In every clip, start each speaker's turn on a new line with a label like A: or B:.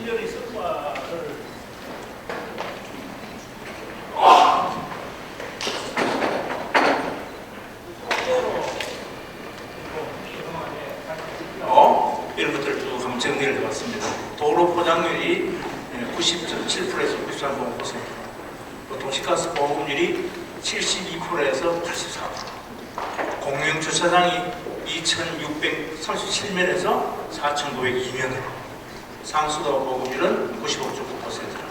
A: 특별히 성과를 이런 것들을 쭉 한번 정리를 해봤습니다. 도로 포장률이 90.7%에서 93.5%, 도시가스 보급률이 72%에서 84%, 공영 주차장이 2,637면에서 4,902면으로, 상수도 보급률은 95.9%로,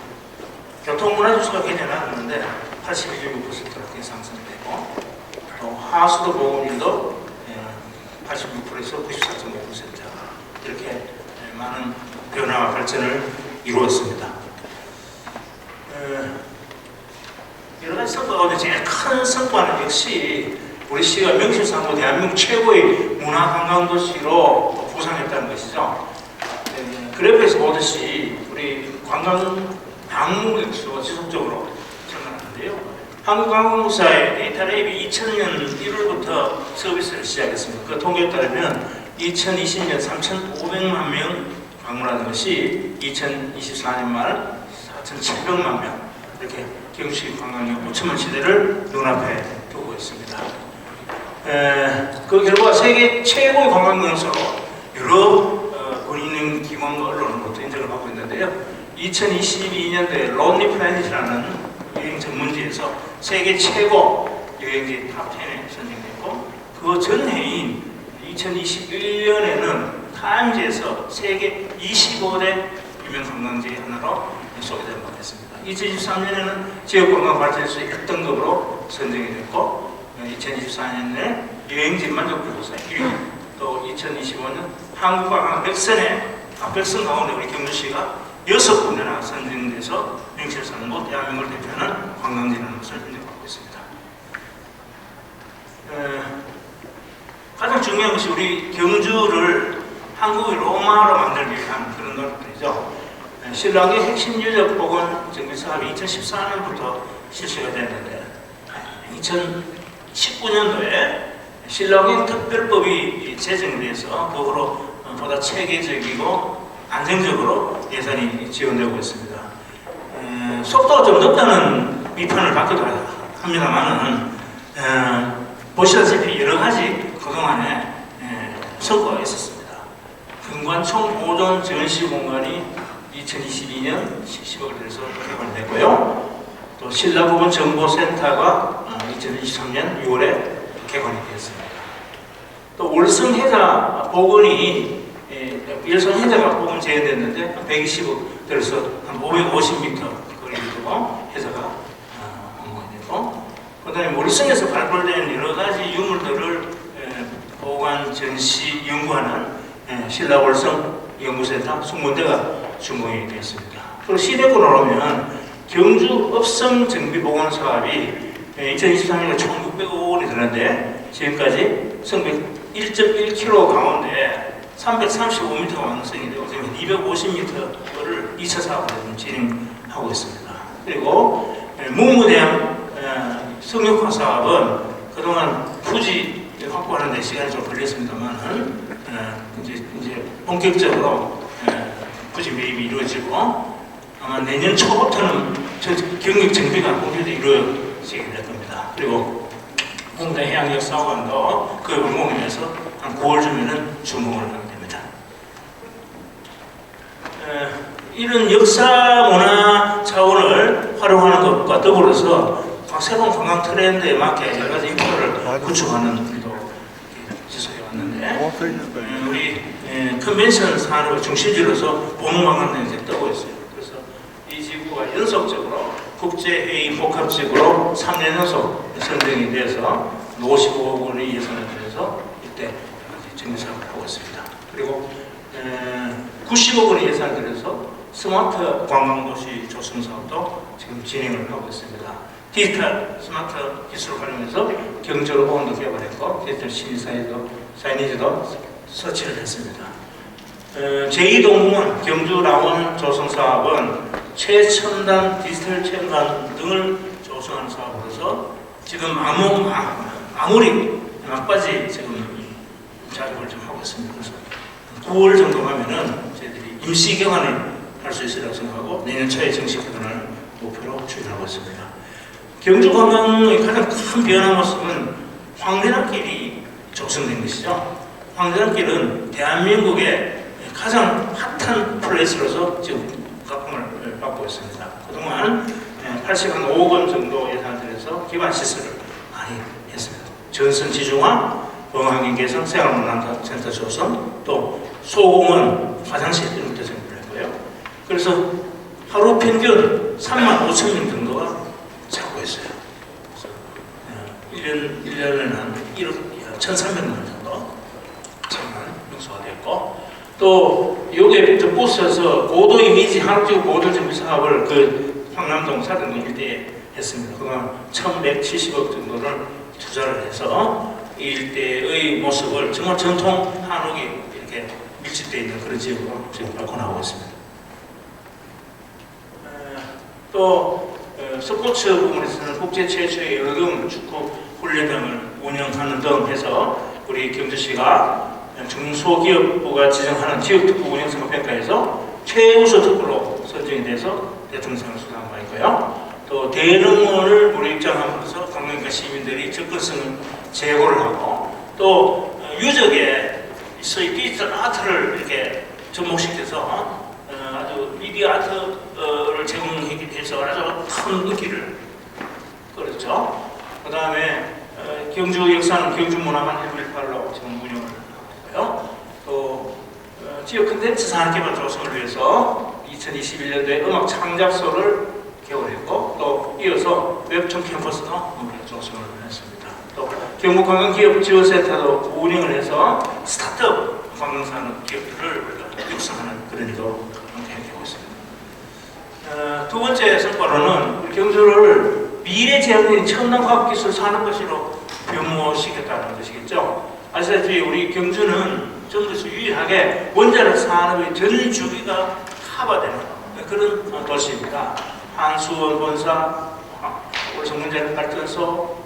A: 교통문화주수가 굉장히 낮았는데 82.6%로 상승되고, 또 하수도 보급률도 86%에서 94.5% 이렇게 많은 변화와 발전을 이루었습니다. 여러 가지 성과 가운데 제일 큰 성과는 역시 우리 시가 명실상부 대한민국 최고의 문화관광도시로 부상했다는 것이죠. 그래프에서 보듯이 우리 관광 방문객 수가 지속적으로 증가하는데요. 한국관광공사의 데이터랩이 2000년 1월부터 서비스를 시작했습니다. 그 통계에 따르면 2020년 3,500만 명 방문하는 것이 2024년 말 4,700만 명, 이렇게 경식 관광력 5천만 시대를 눈앞에 두고 있습니다. 그 결과 세계 최고의 관광 명소로 여러 권위있는 기관과 언론으로부터 인정을 받고 있는데요. 2022년도에 론리 플래닛이라는 여행 전문지에서 세계 최고 여행지 탑10에 선정됐고, 그 전해인 2021년에는 타임즈에서 세계 25대 유명 관광지 하나로 소개된 바 있습니다. 2023년에는 지역관광발전소 1등급으로 선정이 됐고, 2024년에 여행지 만족도 조사 1위, 또 2025년 한국관광 100선 가운데 우리 경주시가 6군데나 선정돼서 명실상부 대한민국을 대표하는 관광지라는 것을 인정받고 있습니다. 가장 중요한 것이 우리 경주를 한국의 로마로 만들기 위한 그런 노력들이죠. 신라의 핵심 유적 복원 정비 사업이 2014년부터 실시가 됐는데, 2019년도에 신라의 특별법이 제정을 해서 그 후로 보다 체계적이고 안정적으로 예산이 지원되고 있습니다. 속도가 좀 늦다는 비판을 받기도 합니다만은, 보시다시피 여러 가지 그동안에 성과가 있었습니다. 근관 총보존 전시 공간이 2022년 10억을 들여서 개관됐고요. 또 신라부분 정보센터가 2023년 6월에 개관이 되었습니다. 또 월성해자 복원이 열성해자가 복원 재현됐는데 120억 들여서 한 550m 거리를 두고 해자가 완공됐고, 그 다음에 월성에서 발굴된 여러 가지 유물들을 보관, 전시, 연구하는 신라월성 연구센터 20군데가 준공이 되었습니다. 그리고 시대구로 오면 경주 업성 정비 보건 사업이 2023년에 총 600억 원이 드는데, 지금까지 성벽 1.1km 가운데 335m가 완성이 되고 지금 250m를 2차 사업으로 진행하고 있습니다. 그리고 문무대항 성역화 사업은 그동안 부지 확보하는 데 시간이 좀 걸렸습니다만, 이제 본격적으로 부지 매입이 이루어지고, 아마 내년 초부터는 경력 정비가 본격적으로 이루어지게 될 겁니다. 그리고 홍대 해양역사관도 그 완공에서 한 9월쯤에는 준공을 하게 됩니다. 이런 역사 문화 차원을 활용하는 것과 더불어서 새로운 관광 트렌드에 맞게 여러 가지 인프라를 구축하는 일도 지속해 왔는데, 우리 컨벤션 산업의 중심지로서 보문관광단이 이제 뜨고 있어요. 그래서 이 지구가 연속적으로 국제회의 복합지구로 3년 연속 선정이 돼서 55억 원의 예산을 들여서 이때 정비사업을 하고 있습니다. 그리고 90억 원의 예산을 들여서 스마트 관광도시 조성 사업도 지금 진행을 하고 있습니다. 디지털 스마트 기술을 활용해서 경제로 보건도 개발했고, 디지털 사이니지도 설치를 했습니다. 제2동문 경주 라원 조성 사업은 최첨단 디지털 체험관 등을 조성하는 사업으로서 지금 아무리 막바지 지금 작업을 좀 하고 있습니다. 그래서 9월 정도 가면은 저희들이 임시 개관을 할 수 있으리라고 생각하고 내년 초에 정식 개관을 목표로 추진하고 있습니다. 경주 관광의 가장 큰 변화 모습은 황리단길이 조성된 것이죠. 황리단길은 대한민국의 가장 핫한 플레이스로서 지금 각광을 받고 있습니다. 그동안 80한 5억 원 정도 예산을 들여서 기반 시설을 많이 했습니다. 전선 지중화, 공항인 개선, 생활문화센터 조성, 또 소공원, 화장실 이런 것도 정비를 했고요. 그래서 하루 평균 35,000명 정도가 찾고 있어요. 그래서 1년에는 한 1억 1,300만 정도 명수가 됐고, 또 여기에 덧붙여서 고도 이미지 한국적 고도 정비 사업을 그 황남동 사등동 일대에 했습니다. 그동안 1,170억 정도를 투자를 해서 이 일대의 모습을 정말 전통 한옥이 이렇게 밀집되어 있는 그런 지역으로 지금 발권하고 있습니다. 또 스포츠 부분에서는 국제 최초의 여름 축구 훈련 등을 운영하는 등 해서 우리 경주시가 중소기업부가 지정하는 지역특구 운영성평가에서 최우수 특구로 선정이 돼서 대통령상을 수상한 바 있고요. 또 대릉원을 무료 입장하면서 관광객 시민들이 접근성을 제고를 하고, 또 유적에 소위 디지털 아트를 이렇게 접목시켜서 아주 미디어 아트를 제공해서 아주 큰 인기를 끌었죠. 그 다음에 경주 역사는 경주문화관 118로 지금 운영을 하고 있고요. 또 지역 콘텐츠 산업개발 조성을 위해서 2021년도에 음악 창작소를 개설했고, 또 이어서 웹툰 캠퍼스도 조성을 했습니다. 또 경북관광기업지원센터도 운영을 해서 스타트업 관광산업 기업들을 육성하는 그런 일도 함께하고 있습니다. 두 번째 성과로는 경주를 미래지향적인 첨단 과학기술 산업도시로 변모시켰다는 것이겠죠. 아시다시피 우리 경주는 전국에서 유일하게 원자력 산업의 전 주기가 커버되는 그런 도시입니다. 한수원 본사, 월성원자력 발전소,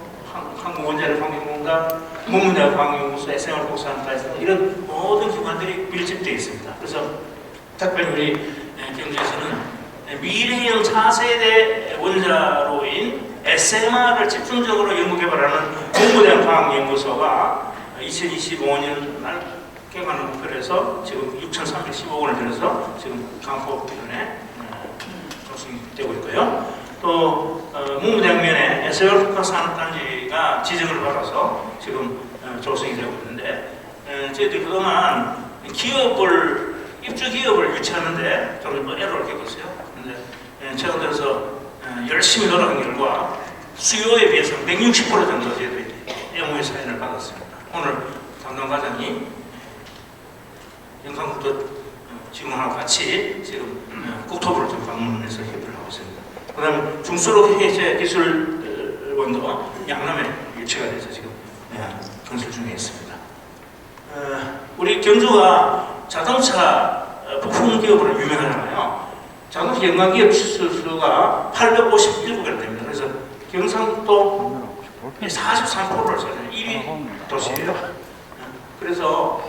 A: 한국원자력환경공단, 문문대학환경연구소, 생활복지센터에서 이런 모든 기관들이 밀집되어 있습니다. 그래서 특별히 우리 경주에서는 미래형 차세대 원자로인 SMR을 집중적으로 연구개발하는 문무대학과학연구소가 2025년 날 개관을 목표로 해서 지금 6,315억 원을 들여서 지금 강포변에 조성이 되고 있고요. 또 문무대학면에 SMR 국가산업단지가 지정을 받아서 지금 조성이 되고 있는데, 저희들이 그동안 입주 기업을 유치하는데 좀 애로를 겪었어요. 그런데 최근 들어서 열심히 노력한 결과 수요에 비해서 160% 정도 저희들이 MOU 사인을 받았습니다. 오늘 담당 과장이 영상국도 지원하고 같이 지금 국토부를 좀 방문해서 협의를 하고 있습니다. 그 다음에 중수로 해제 기술원도 양남에 유치가 돼서 지금 건설 중에 있습니다. 우리 경주가 자동차 부품 기업으로 유명하잖아요. 자동차 연관 기업 수가 851개가 됩니다. 그래서 경상도 43%를 차지하는 1위 도시예요. 그래서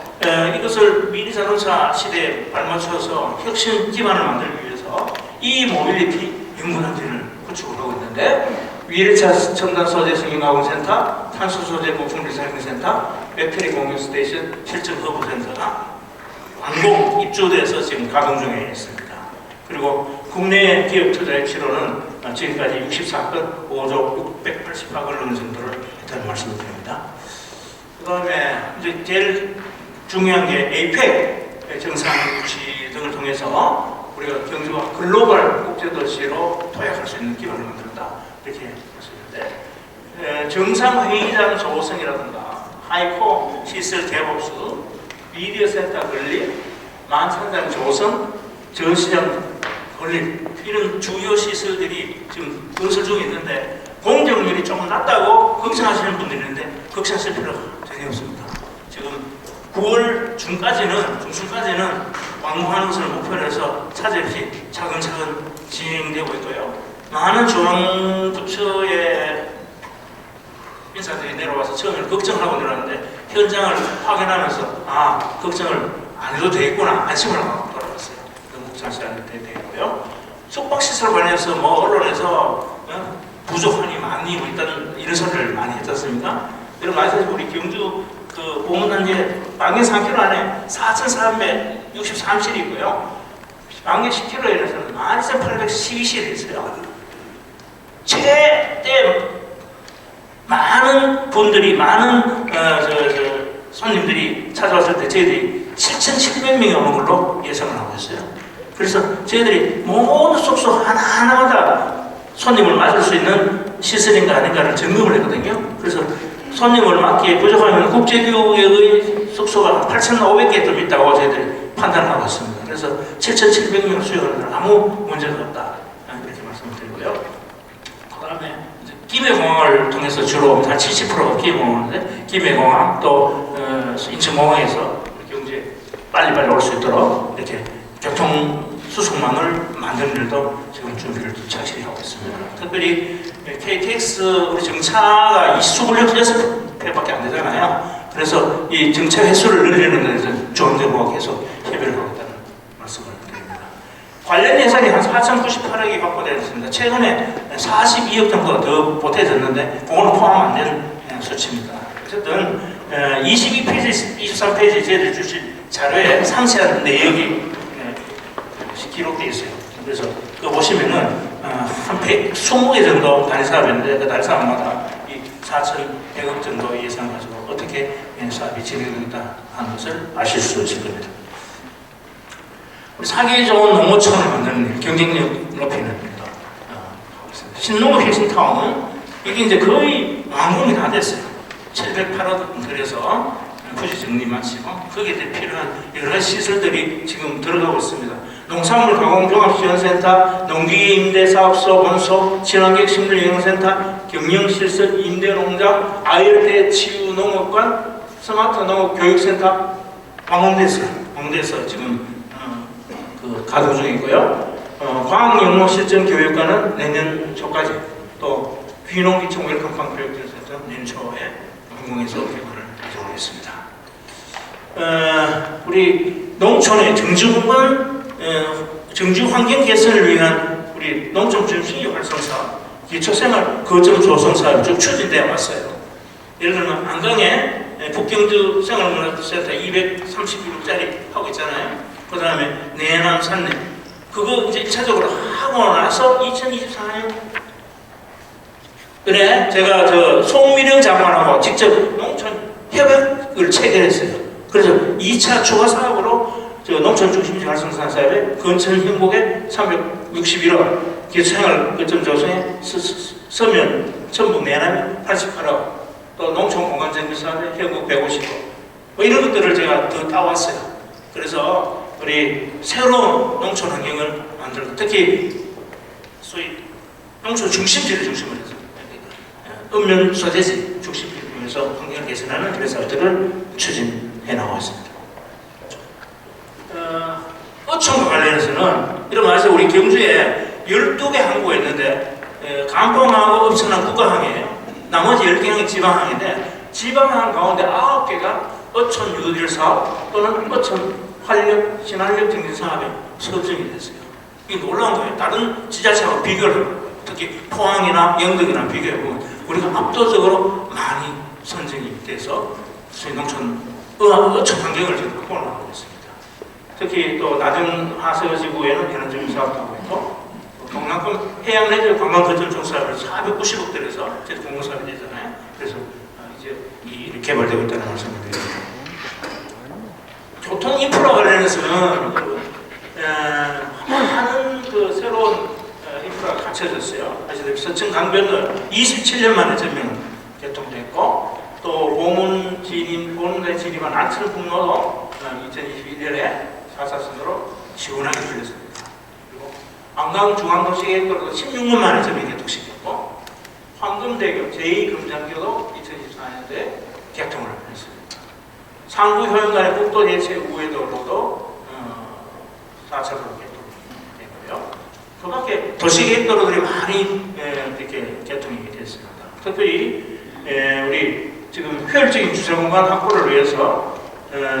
A: 이것을 미래 자동차 시대에 발맞춰서 혁신 기반을 만들기 위해서 이 모빌리티 연구단지를 구축을 하고 있는데, 위례차 첨단 소재 승인가공센터, 탄소 소재 부품 리사이클센터, 배터리 공유 스테이션, 실증 허브 센터가 완공 입주돼서 지금 가동 중에 있습니다. 그리고 국내 기업 투자의 치료는 지금까지 64건 5조 688억 원 정도를 했다는 말씀을 드립니다. 그 다음에 이제 제일 중요한 게 APEC 정상 유치 등을 통해서 우리가 경주가 글로벌 국제도시로 도약할 수 있는 기반을 만들었다, 이렇게 할 수 있는데, 정상회의장 조성이라든가 하이코 시설 대복수, 미디어 센터 건립, 만찬장 조성, 전시장 건립, 이런 주요 시설들이 지금 건설 중에 있는데 공정률이 조금 낮다고 걱정하시는 분들이 있는데 걱정하실 필요가 전혀 없습니다. 지금 9월 중순까지는 완공하는 것을 목표로 해서 차질 없이 차근차근 진행되고 있고요. 많은 중앙부처의 인사들이 내려와서 처음에 걱정을 하고 내려왔는데 현장을 확인하면서 걱정을 안 해도 되겠구나 안심을 하고 돌아갔어요. 너무 자세하게 되고요. 숙박시설 관련해서 뭐 언론에서 부족하니 많이 뭐 일단 이런 소리를 많이 했지 않습니까? 여러분 아시다시피 우리 경주 그 보문단지 방역 3km 안에 4,463실이고요. 방역 10km에서는 12,812실이 있어요. 최대 많은 분들이 많은 손님들이 찾아왔을 때 저희들이 7,700명이 오는 걸로 예상을 하고 있어요. 그래서 저희들이 모든 숙소 하나하나마다 손님을 맞을 수 있는 시설인가 아닌가를 점검을 했거든요. 그래서 손님을 맞기에 부족하면 국제교육의 숙소가 8,500개 좀 있다고 저희들이 판단하고 있습니다. 그래서 7,700명 수용하는 아무 문제가 없다. 이렇게 말씀을 드리고요. 그 다음에 김해공항을 통해서 주로 한 70%가 김해공항인데 김해공항 또 인천공항에서 경주에 빨리빨리 올 수 있도록 이렇게 교통수송망을 만드는 일도 지금 준비를 착실히 하고 있습니다. 특별히 KTX 우리 정차가 26회밖에 안 되잖아요. 그래서 이 정차 횟수를 늘리는 데서 중앙정부가 계속 협의를 하고 있다는 말씀을 드립니다. 관련 예산이 한 4,098억이 확보되었습니다. 최근에 42억 정도가 더 보태졌는데 그거는 포함 안 된 수치입니다. 어쨌든 22페이지, 23페이지 저희들 주신 자료에 상세한 내역이 기록되어 있어요. 그래서 그거 보시면은 한 120개 정도 단위사업인데 그 단위사업마다 이 4,100억 정도 예산 가지고 어떻게 사업이 진행된다 하는 것을 아실 수 있을 겁니다. 우리 살기 좋은 농어촌을 만드는 경쟁력 높이는 일도 하고 있습니다. 신농업 혁신타운은 이게 이제 거의 완공이 다 됐어요. 708억 들여서 부지 정리 마치고 거기에 필요한 여러 가지 시설들이 지금 들어가고 있습니다. 농산물 가공 종합지원센터, 농기임대사업소, 원소, 친환경 식물영양센터, 경영시설, 임대농장, 아열대 치유농업관, 스마트 농업 교육센터 완공돼서 지금 가동 중이고요. 과학영농실전교육관은 내년 초까지 또 귀농기청 웰컴팜 교육센터 내년 초에 완공해서 개발을 예정하겠습니다. 우리 농촌의 정주공간 정주 환경 개선을 위한 우리 농촌 중심의 활성사, 기초생활 거점 조성 사업이 쭉 추진되어 왔어요. 예를 들면 안강에 북경주 생활문화센터 230km짜리 하고 있잖아요. 그 다음에 내남 산내 그거 이제 1차적으로 하고 나서 2024년 그래 제가 송미령 장관하고 직접 농촌 협약을 체결했어요. 그래서 2차 추가 사업으로 농촌 중심지 활성화 사업에 건천 행복에 361억, 기초생활 거점 조성에 서면 전북 내남에 88억, 또 농촌 공간 정비 사업에 현국 150억, 뭐 이런 것들을 제가 더 따왔어요. 그래서 우리 새로운 농촌 환경을 만들고 특히 소위 농촌 중심지를 중심으로 해서 읍면 소재지 중심지를 통해서 환경을 개선하는 그런 사업들을 추진해 나가고 있습니다. 어촌과 관련해서는 이런 말해서 우리 경주에 12개 항구가 있는데 간봉하고 읍천항 국가항이에요. 나머지 10개항이 지방항인데 지방항 가운데 9개가 어촌 유도질 사업 또는 어촌 활력, 신활력 증진 사업에 선정이 됐어요. 이게 놀라운 거예요. 다른 지자체하고 비교를 해보고 특히 포항이나 영덕이나 비교해보면 우리가 압도적으로 많이 선정이 돼서 저희 농촌 어촌 환경을 지금 확보를 하고 있습니다. 특히 또 낮은 하서지구에는 해남정비 사업도 하고 있고 동남권 해양 내지 관광 거점 종사업을 490억 들여서 저희 공공사업이 되잖아요. 그래서 이제 이 개발되고 있다는 말씀을 드립니다. 교통 인프라 관련해서는 많은 새로운 인프라가 갖춰졌어요. 아시다시피 서천 강변을 27년 만에 전면 개통됐고 또 보문에 진입한 안천북로도 2021년에 4사선으로 시원하게 풀렸습니다. 그리고 안강중앙도시계획도로도 16년 만에 전면 개통시켰고 황금대교 제2금장교도 2024년도에 개통을 했습니다. 상부 효연간의 국도 대체 우회도로도 4차로로 개통되고요. 그 밖에 도시계획도로들이 많이 이렇게 개통이 됐습니다. 특별히 우리 지금 효율적인 주차공간 확보를 위해서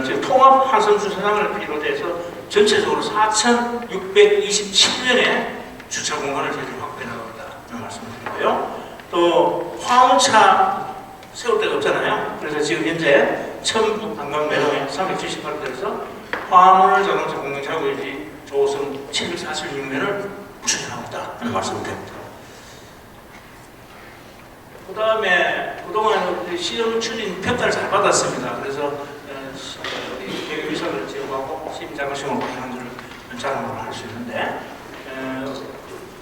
A: 지금 통합 한선 주차장을 비롯해서 전체적으로 4,627년의 주차 공간을 저희들이 확보해 나가겠다는 말씀을 드리고요. 또 화물차 세울 데가 없잖아요. 그래서 지금 현재 첨부 관광 매동에 378호에서 화물 자동차 공영 자구지 조성 746면을 추진하고 있다는 말씀을 드립니다. 그 다음에 그동안 시험 추진 평가를 잘 받았습니다. 그래서 계획유선을 제공하고 시민자금시험을 공개하는 것을 자랑을 할 수 있는데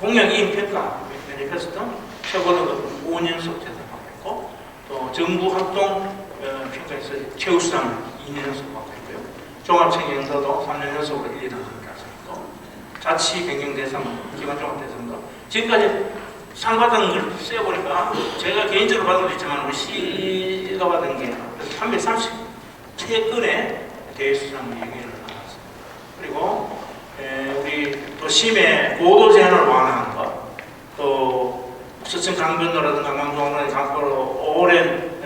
A: 공약 이행 평가 매니페스토 최고로 5년속 제작받고 또 정부 활동 평가에서 최우수상 2년 연속 받고 있고요. 종합책임도도 3년 연속으로 1, 2등 달성했고 자치 변경 대상, 기관 종합 대상도 지금까지 상 받은 걸 세어보니까 제가 개인적으로 받은 것도 있지만 우리 시가 받은 게 333건의 대수상 얘기를 나눴습니다. 그리고 우리 도심의 고도 제한을 완화하는 것, 또 서천 강변도라든가 강강도로의 강도로 오랜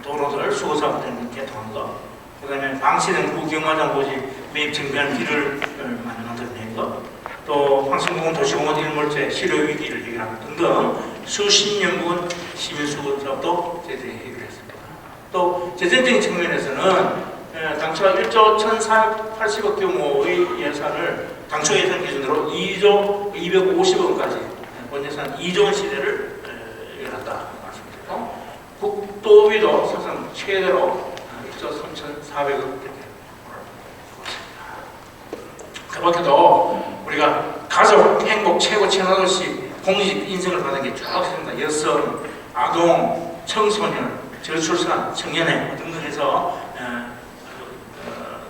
A: 도로들 수거사업 때문에 개통한 것, 그 다음에 방치된 구경마장 고지 매입 정비한 길을 많이 만들어낸 것, 또 황성공원 도시공원 일몰제 실효 위기를 해결하는 등등 수십 년 묵은 시민수거 사업도 저희들이 해결했습니다. 또 재정적인 측면에서는 당초 1조 1,480억 규모의 예산을 당초 예산 기준으로 2조 250억까지 본 예산 2조 원 시대를 열었다 말씀드리고 국도비도 사상 최대로 1조 3,400억 이렇게 그 밖에도 우리가 가족, 행복, 최고 친화도시 공식 인정을 받은 게 쭉 있습니다. 여성, 아동, 청소년, 저출산, 청년회 등등 해서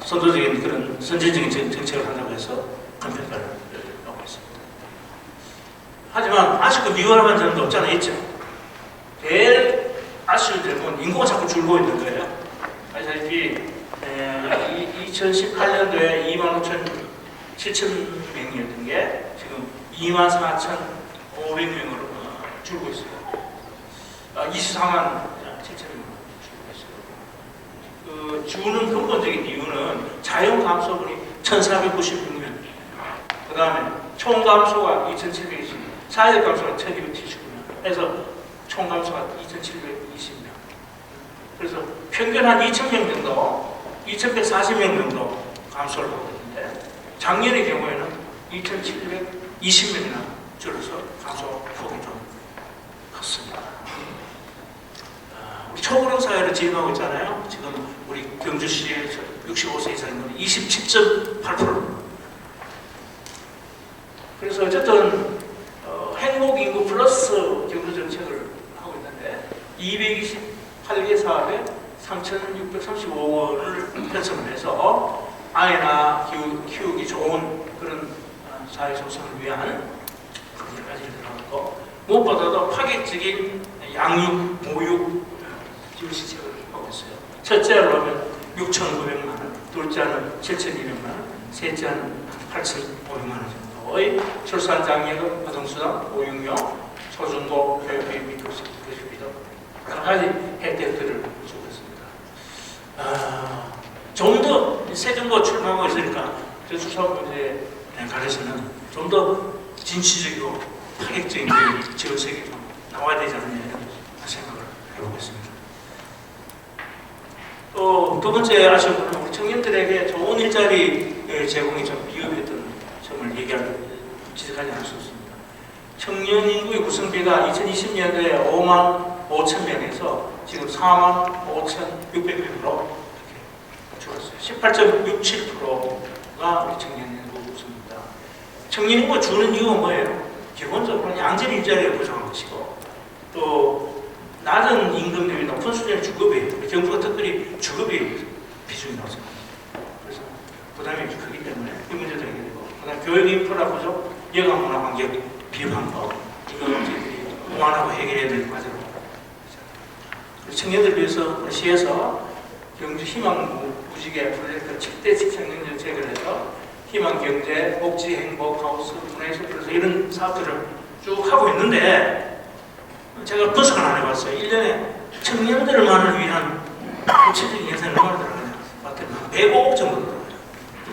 A: 선도적인 그런 선제적인 정책을 한다고 해서 큰 평가를 받고 있습니다. 하지만 아직도 미워할 점도 없지 않아 있죠. 제일 아쉬운 점은 인구가 자꾸 줄고 있는 거예요. 아시다시피 2018년도에 25,700명이었던 게 지금 24,500명으로 줄고 있어요. 24만 7천명으로 줄고 있어요. 그 주는 근본적인 이유는 자연 감소분이 1,496명, 그 다음에 총 감소가 2,720명, 사회적 감소가 1,279명, 해서 총 감소가 2,720명. 그래서 평균 한 2,000명 정도, 2,140명 정도 감소를 하고 있는데 작년의 경우에는 2,720명이나 줄어서 감소폭이 좀 컸습니다. 우리 초고령 사회를 진입하고 있잖아요. 지금 우리 경주시의 65세 이상인 건 27.8%. 그래서 어쨌든 행복인구 플러스 경주 정책을 하고 있는데 228개 사업에 3,635억 원을 편성을 해서 아이나 키우기 좋은 그런 사회 조성을 위한 그런 일까지 들어갔고 무엇보다도 파격적인 양육, 보육 지원시책을 하고 있어요. 첫째로 하면 6,900만 원, 둘째는 7,200만 원, 셋째는 8,500만 원 정도의 출산장려금, 아동수당, 보육료, 소중고 교육비 및 교수비도 여러 가지 혜택들을 주고 있습니다. 좀 더 새 정부가 출범하고 있으니까 저출산 문제에 관해서는 좀 더 진취적이고 파격적인 지원책이 나와야 되지 않느냐 이런 생각을 해보고 있습니다. 또 두 번째 아쉬운 건 우리 청년들에게 좋은 일자리 제공이 좀 미흡했던 점을 지적하지 않을 수 없습니다. 청년 인구의 구성비가 2020년도에 5만 5천 명에서 지금 4만 5,600명으로 줄었어요. 18.67%가 우리 청년 인구 구성입니다. 청년 인구가 주는 이유가 뭐예요? 기본적으로 양질 일자리를 보장한 것이고 또 낮은 임금 대비 높은 수준의 주급이 정부가 특별히 주급이 비중이 높습니다. 그래서 부담이 크기 때문에 이 문제도 해결되고 그다음 교육 인프라 부족, 여가 문화 환경 비방법 이거 저희들이 보완하고 해결해야 될 과제로 청년들 위해서 시에서 경주 희망 무지개 프로젝트 7대 직장년 정책을 해서 희망 경제, 복지, 행복, 하우스, 문화예술 그래서 이런 사업들을 쭉 하고 있는데 제가 분석을 안 해봤어요. 1년에 청년들만을 위한 구체적인 예산이 얼마나 들어가냐 봤더니 105억 정도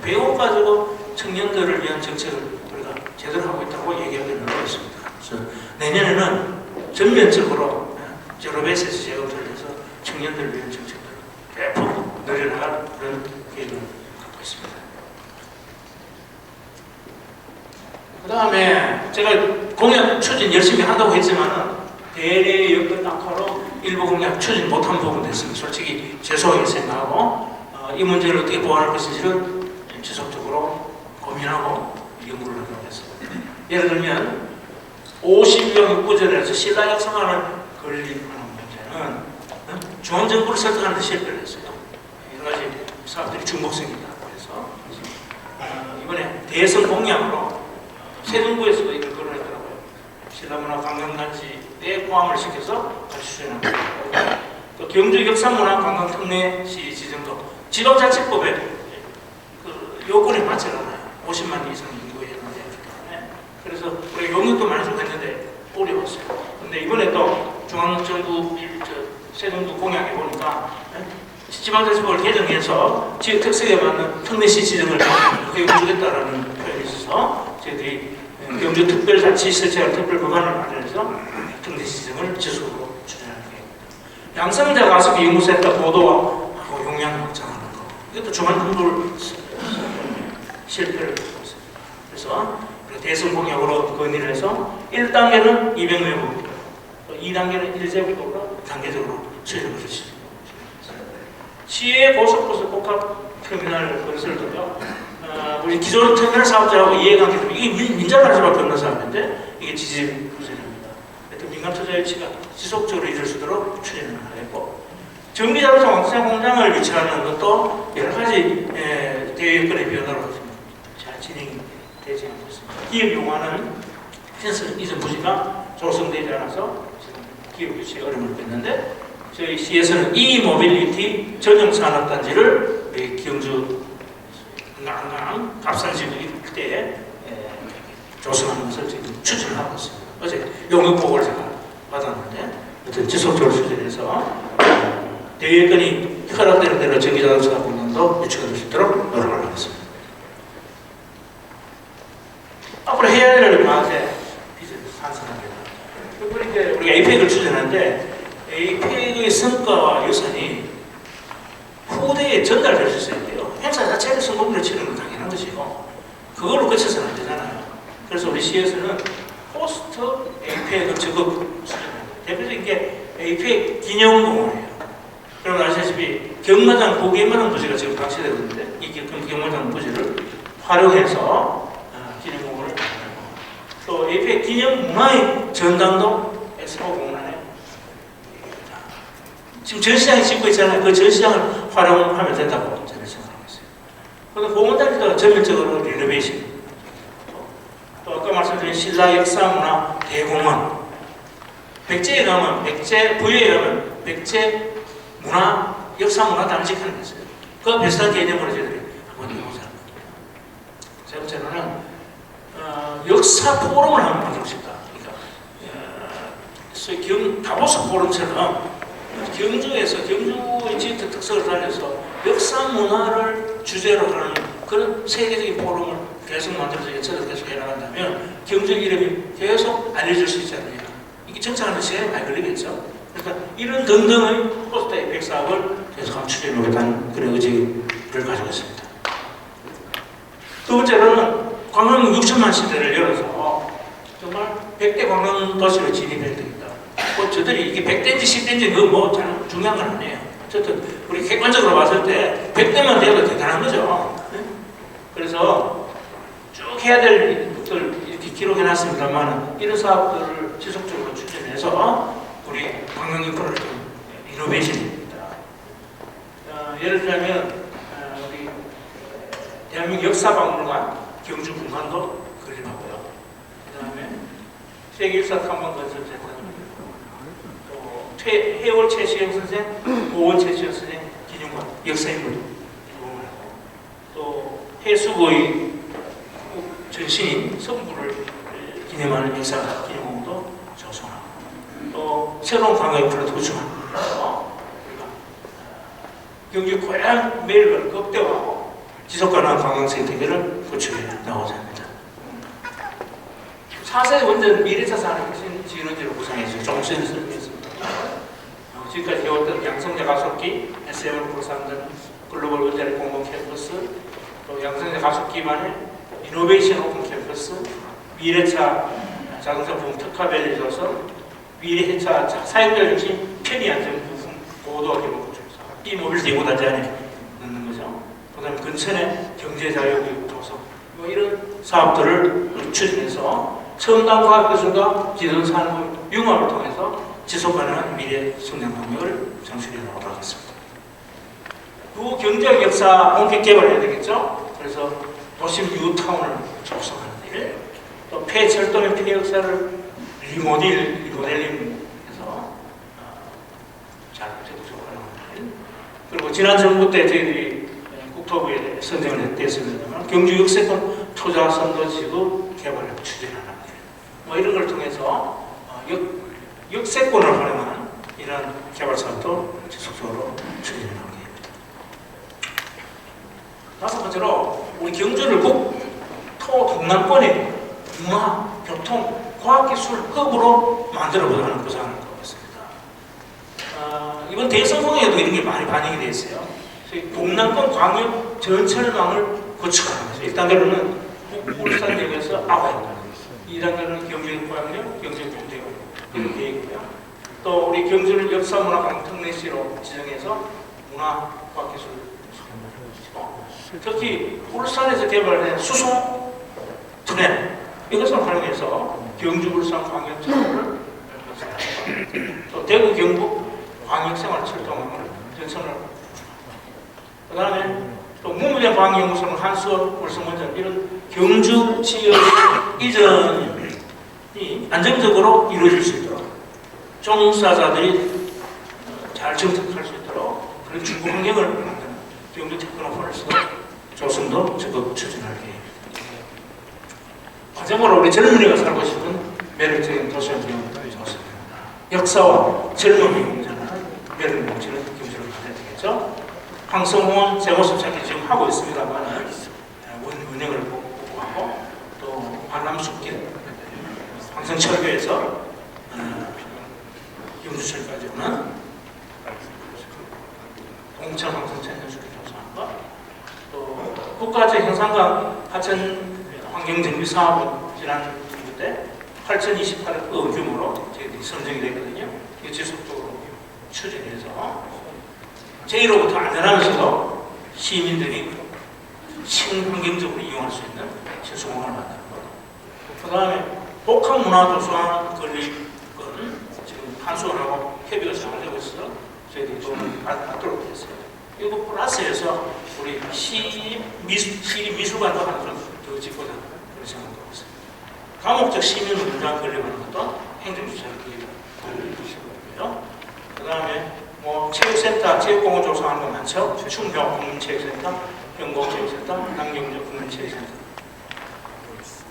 A: 배우 가지고 청년들을 위한 정책을 우리가 제대로 하고 있다고 얘기하기는 어렵습니다. 그래서 내년에는 전면적으로 제로베이스에서 제공을 해서 청년들을 위한 정책들을 대폭 늘려나갈 그런 계획을 갖고 있습니다. 그 다음에 제가 공약 추진 열심히 한다고 했지만은 대례 여건 악화로 일부 공약 추진 못한 부분도 있습니다. 솔직히 죄송하게 생각하고 이 문제를 어떻게 보완할 것인지를 지속적으로 고민하고 연구를 하도록 했습니다. 예를 들면 50명 육부전에서 신라 역사관을 건립하는 문제는 중앙정부를 설득하는 데 실패를 했어요. 여러 가지 사업들이 중복성이 있다. 그래서 이번에 대선 공약으로 세종구에서도 이걸 거론했더라고요. 신라문화관광단지에 포함을 시켜서 같이 추진하는 거고, 또 경주 역사문화관광특례시 지정도 지방자치법에 그 요건에 맞지 않아요. 50만 이상 인구에 해당되기 때문에. 그래서 우리가 용역도 많이 좀 했는데 어려웠어요. 근데 이번에 또 중앙정부 세종도 공약에 보니까 지방자치법을 개정해서 지역 특색에 맞는 특례시 지정을 허용해주겠다라는 표현이 있어서 저희들이 경주 특별자치 설치할 특별법안을 마련해서 특례시 지정을 지속으로 추진하는 계획입니다. 양성자 가습기 연구센터 보도와 용량 확장하는 거, 이것도 중앙정부를 실패를 하고 있습니다. 그래서 대선 공약으로 건의를 해서 1단계는 200매부, 2단계는 1제국으로 단계적으로 추진을 하십니다. 시외 고속버스 복합터미널 건설도요. 우리 기존 터미널 사업자하고 이해관계 때문에 이게 민자할 수밖에 없는 사업인데 이게 지지 부진입니다. 하여튼 민간 투자 유치가 지속적으로 이룰 수 있도록 추진을 하겠고, 전기자동차 완성 공장을 유치하는 것도 여러 가지 대외여건의 변화로 잘 진행이 되지 않고 있습니다. 기업 용화는 펜스 이전 부지가 조성되지 않아서 지금 기업 유치에 어려움을 겪는데, 저희 시에서는 이모빌리티 전용 산업단지를 경주 난강 갑산지구 일대에 조성하는 것을 지금 추진을 하고 있습니다. 어제 용역 보고를 제가 받았는데 어떤 지속적으로 추진해서 대외여건이 허락되는 대로 전기자동차 공장도 유치가 될 수 있도록 노력을 하겠습니다. 앞으로 해야 할 일을 많은데 산산합니다. 그러니까 우리가 APEC을 추진하는데 APEC의 성과와 유산이 후대에 전달될 수 있어야 돼요. 행사 자체를 성공으로 치는 건 당연한 것이고 그걸로 그쳐서는 안 되잖아요. 그래서 우리 시에서는 포스트 APEC 적극 추진합니다. 대표적인 게 APEC 기념공원이에요. 여러분 아시다시피 경마장, 고경마장 부지가 지금 방치되고 있는데 이 경마장 부지를 활용해서 기념공원을 만들고, 또 APEC 기념문화의 전당도 엑스포 공원 안에 지금 전시장이 짓고 있잖아요. 그 전시장을 활용하면 된다고 저는 생각하고 있어요. 그리고 공원단지도 전면적으로 리노베이션, 또 아까 말씀드린 신라 역사문화 대공원, 백제에 가면 백제, 부여에 가면 백제 문화, 역사문화 단지하는 게 있어요. 그 비슷한 개념으로 저희들이 한번 해보자. 세 번째로는 역사 포럼을 한번 만들고 싶다. 그러니까 소위 다보스 포럼처럼 경주에서 경주의 지역 특색을 살려서 역사 문화를 주제로 하는 그런 세계적인 포럼을 계속 만들어서 연설을 계속 해나간다면 경주 이름이 계속 알려질 수 있지 않느냐. 이게 정착하는 시간이 많이 걸리겠죠. 그러니까 이런 등등의 포스트 에이펙 사업을 계속 추진해보겠다는 그런 의지를 가지고 있습니다. 두 번째로는 관광 6천만 시대를 열어서 정말 100대 관광 도시로 진입해야 되겠다. 뭐 저들이 이게 100대인지 10대인지 그거 뭐 잘 중요한 건 아니에요. 어쨌든 우리 객관적으로 봤을 때 100대만 되어도 대단한 거죠. 네? 그래서 쭉 해야 될 것들 이렇게 기록해놨습니다만 이런 사업들을 지속적으로 추진해서 우리 관광 인프라를 좀 이노베이션입니다. 예를 들자면 우리 대한민국 역사박물관 경주 분관도 건립하고요. 그 다음에 세계유산 탐방 건설 재단입니다. 또 해월 최시영 선생, 고원 최시영 선생 기념관 역사인물 기부를 하고, 또 해수고의 전신인 성부를 기념하는 역사 기념관도 조성하고, 또 새로운 관광 인프라도 구축합니다. 경주 고향 매력을 극대화하고 지속가능한 관광생태계를 구축해 나가고자 합니다. 4세 원전 미래차 산업 혁신 진원지로 구상해서 종전을 설명했습니다. 지금까지 해왔던 양성자 가속기, SM을 부산전 글로벌 원자력 공동 캠퍼스, 또 양성자 가속기 기반의 이노베이션 오픈 캠퍼스, 미래차 자동차 부품 특화밸리 조성, 미래차 사용자 중심 편의 안전 부품 고도화 개발 구축해서 이 모빌리티 예고단지 안에 넣는 거죠. 그다음에 근천의 경제자유교육 조성, 뭐 이런 사업들을 추진해서 첨단 과학기술과 지능산업 융합을 통해서 지속가능한 미래 성장 동력을 창출해 나가도록 하겠습니다. 그 경제적 역사 본격 개발해야 되겠죠. 그래서 도심 뉴타운을 조성하는 일, 또 폐철도의 폐역사를 리모델링해서 잘 적극적으로 하는 일, 그리고 지난 정부 때 저희들이 국토부에 선정을 했습니다만 경주 역세권 투자 선도 지구 개발을 추진하는 일, 뭐 이런 걸 통해서 역세권을 활용하는 이런 개발 사업도 지속적으로 추진해 나가게 됩니다. 다섯 번째로 우리 경주를 동남권의 문화, 교통, 과학기술 허브로 만들어보자 하는 구상을 갖고 있습니다. 이번 대성공회에도 이런 게 많이 반영이 되어 있어요. 동남권 광역 전철망을 구축하는 거죠. 1단계로는 울산역에서 아화역, 2단계로는 경주광역, 경주공대역 이런 계획이고요. 또 우리 경주를 역사문화관 특례시로 지정해서 문화과학기술 특히 울산에서 개발된 수송 터널 이것을 활용해서 경주 울산 광역철도를 또 대구 경북 광역생활철도망을 전선을 그 다음에 또 문무대 광역연구소는 한수업 울산원전 이런 경주 지역 이전이 안정적으로 이루어질 수 있도록 종사자들이 잘 정착할 수 있도록 그런 중부 환경을 만드는 경주 테크노폴리스 조성도 적극 추진할 계획입니다. 마지막으로 우리 젊은이가 살고 싶은 매력적인 도시환경 조성, 역사와 젊음이 공존하는 매력 넘치는 경주를 가져야 되겠죠. 황성홍은 제 모습 찾기 지금 하고 있습니다만 운영을 보고하고 또 관람숲길 황성철교에서 영주철까지 오는 동천 황성천연숲길 조성과 또 국가적 형상강 하천 환경정비 사업은 지난 정부 때 8,028억 규모로 저희들이 선정이 됐거든요. 이게 지속적으로 추진해서 제1로부터 안전하면서도 시민들이 친환경적으로 이용할 수 있는 신수공간을 만드는 것. 그 다음에 복합문화도서관 건립은 지금 한수원하고 협의가 잘 되고 있어서 저희들이 도움을 받도록 했어요. 이거 플러스해서 우리 시립미술관도 하나 더 짓고자 그런 생각을 하고 있습니다. 다목적 시민문화관 건립하는 것도 행정주체를 건립하시고요. 그 다음에 뭐 체육센터, 체육공원 조성하는 거 많죠. 충병 국민체육센터, 경곡체육센터, 남경적 국민체육센터.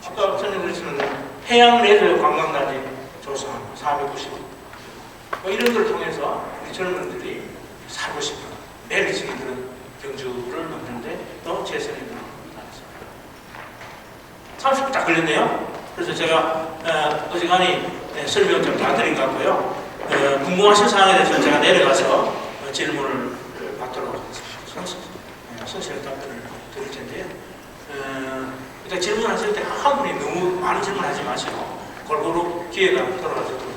A: 아까 설명드렸지만 해양레저 관광단지 조성하는 거 490억. 뭐 이런 걸 통해서 우리 젊은들이 살고 싶은 매력적인 그런 경주를 만드는데 또 재선이 나왔습니다. 30분 딱 걸렸네요. 그래서 제가 어지간히 설명을 좀 다 드린 것 같고요. 궁금하신 사항에 대해서 제가 내려가서 질문을 받도록 하겠습니다. 성실한 답변을 드릴 텐데요. 일단 질문하실 때 한 분이 너무 많은 질문하지 마시고 골고루 기회가 돌아가도록